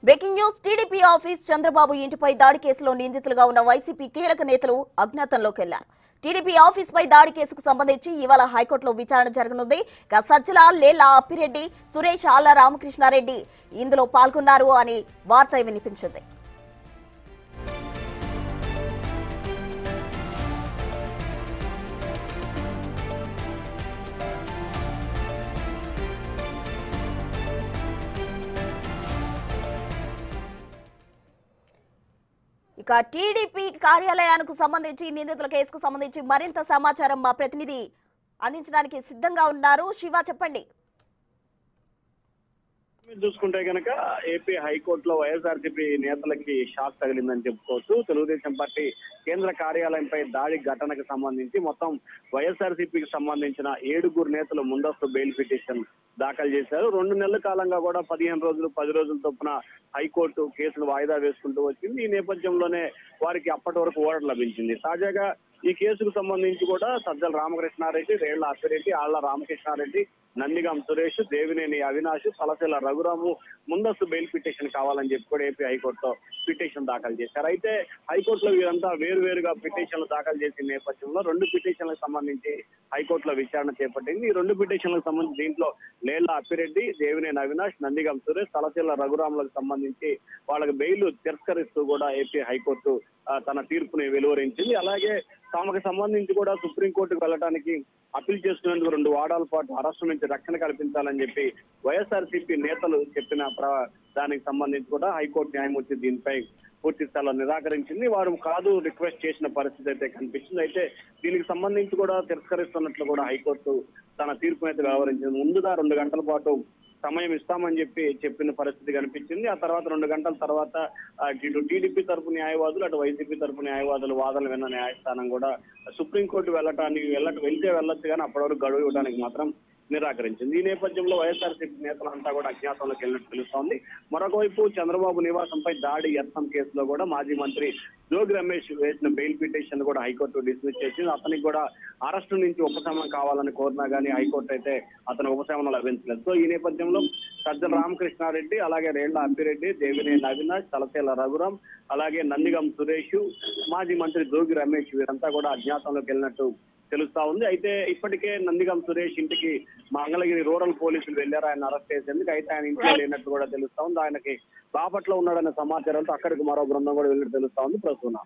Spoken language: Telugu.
Breaking news TDP office Chandrababu ఇంటిపై దాడి కేసులో నిందితులుగా ఉన్న వైసీపీ కీలక నేతలు అజ్ఞాతంలోకి వెళ్లారు. టీడీపీ ఆఫీస్ పై దాడి కేసుకు సంబంధించి ఇవాళ హైకోర్టులో విచారణ జరగనుంది. సజ్జల, లేలా అప్పిరెడ్డి, సురేష్, ఆళ్ల రామకృష్ణారెడ్డి ఇందులో పాల్గొన్నారు అని వార్త వినిపించింది. ఇక టీడీపీ కార్యాలయానికి సంబంధించి నిందితుల కేసుకు సంబంధించి మరింత సమాచారం మా ప్రతినిధి అందించడానికి సిద్ధంగా ఉన్నారు. శివ, చెప్పండి. చూసుకుంటే కనుక ఏపీ హైకోర్టులో వైఎస్ఆర్సీపీ నేతలకి షాక్ తగిలిందని చెప్పుకోవచ్చు. తెలుగుదేశం పార్టీ కేంద్ర కార్యాలయంపై దాడి ఘటనకు సంబంధించి మొత్తం వైఎస్ఆర్సీపీకి సంబంధించిన 7 నేతలు ముందస్తు బెయిల్ పిటిషన్ దాఖలు చేశారు. 2 నెలల కాలంగా కూడా 15 రోజులు 10 రోజుల చొప్పున హైకోర్టు కేసును వాయిదా వేసుకుంటూ వచ్చింది. ఈ నేపథ్యంలోనే వారికి అప్పటి వరకు ఓడ లభించింది. తాజాగా ఈ కేసుకు సంబంధించి కూడా సజ్జల రామకృష్ణారెడ్డి, రేళ్ల అప్పిరెడ్డి, ఆళ్ల రామకృష్ణారెడ్డి, నందిగం సురేష్, దేవినేని అవినాష్, తలశీల రఘురాము ముందస్తు బెయిల్ పిటిషన్ కావాలని చెప్పి కూడా ఏపీ హైకోర్టులో పిటిషన్ దాఖలు చేశారు. అయితే హైకోర్టులో వీరంతా వేరువేరుగా పిటిషన్లు దాఖలు చేసిన నేపథ్యంలో 2 పిటిషన్లకు సంబంధించి హైకోర్టులో విచారణ చేపట్టింది. ఈ 2 పిటిషన్లకు సంబంధించి దీంట్లో లేళ్ల అప్పిరెడ్డి, దేవినేని అవినాష్, నందిగం సురేష్, తలశీల రఘురాములకు సంబంధించి వాళ్ళకి బెయిల్ తిరస్కరిస్తూ కూడా ఏపీ హైకోర్టు తన తీర్పుని వెలువరించింది. అలాగే తమకు సంబంధించి కూడా సుప్రీంకోర్టుకు వెళ్ళడానికి అప్పీల్ చేసుకునేందుకు 2 వారాల పాటు అరెస్టు నుంచి రక్షణ కల్పించాలని చెప్పి వైఎస్ఆర్సీపీ నేతలు చెప్పిన దానికి సంబంధించి కూడా హైకోర్టు న్యాయమూర్తి దీనిపై పూర్తి స్థాయిలో నిరాకరించింది. వారు కాదు రిక్వెస్ట్ చేసిన పరిస్థితి అయితే కనిపించింది. అయితే దీనికి సంబంధించి కూడా తిరస్కరిస్తున్నట్లు కూడా హైకోర్టు తన తీర్పును అయితే వ్యవహరించింది. ముందుగా 2 గంటల పాటు సమయం ఇస్తామని చెప్పిన పరిస్థితి కనిపించింది. ఆ తర్వాత 2 గంటల తర్వాత ఇటు టీడీపీ తరపు న్యాయవాదులు, అటు వైసీపీ తరపు న్యాయవాదులు వాదనలు విన్న న్యాయస్థానం కూడా సుప్రీంకోర్టు వెళ్తే వెళ్ళొచ్చు కానీ అప్పటి వరకు గడువు ఇవ్వడానికి మాత్రం నిరాకరించింది. ఈ నేపథ్యంలో వైఎస్ఆర్సీపీ నేతలంతా కూడా అజ్ఞాతంలోకి వెళ్ళినట్టు తెలుస్తోంది. మరొక వైపు చంద్రబాబు నివాసంపై దాడి యత్నం కేసులో కూడా మాజీ మంత్రి జోగి రమేష్ వేసిన బెయిల్ పిటిషన్ కూడా హైకోర్టు డిస్మిస్ చేసింది. అతనికి కూడా అరెస్టు నుంచి ఉపశమనం కావాలని కోరినా కానీ హైకోర్టు అయితే అతను ఉపశమనం లభించలేదు. సో ఈ నేపథ్యంలో సజ్జల రామకృష్ణారెడ్డి, అలాగే రేళ్ల అప్పిరెడ్డి, దేవినేని అవినాష్, తలశీల రఘురాం, అలాగే నందిగం సురేష్, మాజీ మంత్రి జోగి రమేష్ వీరంతా కూడా అజ్ఞాతంలోకి వెళ్ళినట్టు తెలుస్తా ఉంది. అయితే ఇప్పటికే నందిగం సురేష్ ఇంటికి మంగళగిరి రూరల్ పోలీసులు వెళ్లారు ఆయన అరెస్ట్ చేసేందుకు. అయితే ఆయన ఇంట్లో లేనట్టు కూడా తెలుస్తా ఉంది. ఆయనకి బాపట్ల ఉన్నాడనే సమాచారంతో అక్కడికి మరో బృందం కూడా వెళ్ళినట్టు తెలుస్తా ఉంది. ప్రస్తుతం.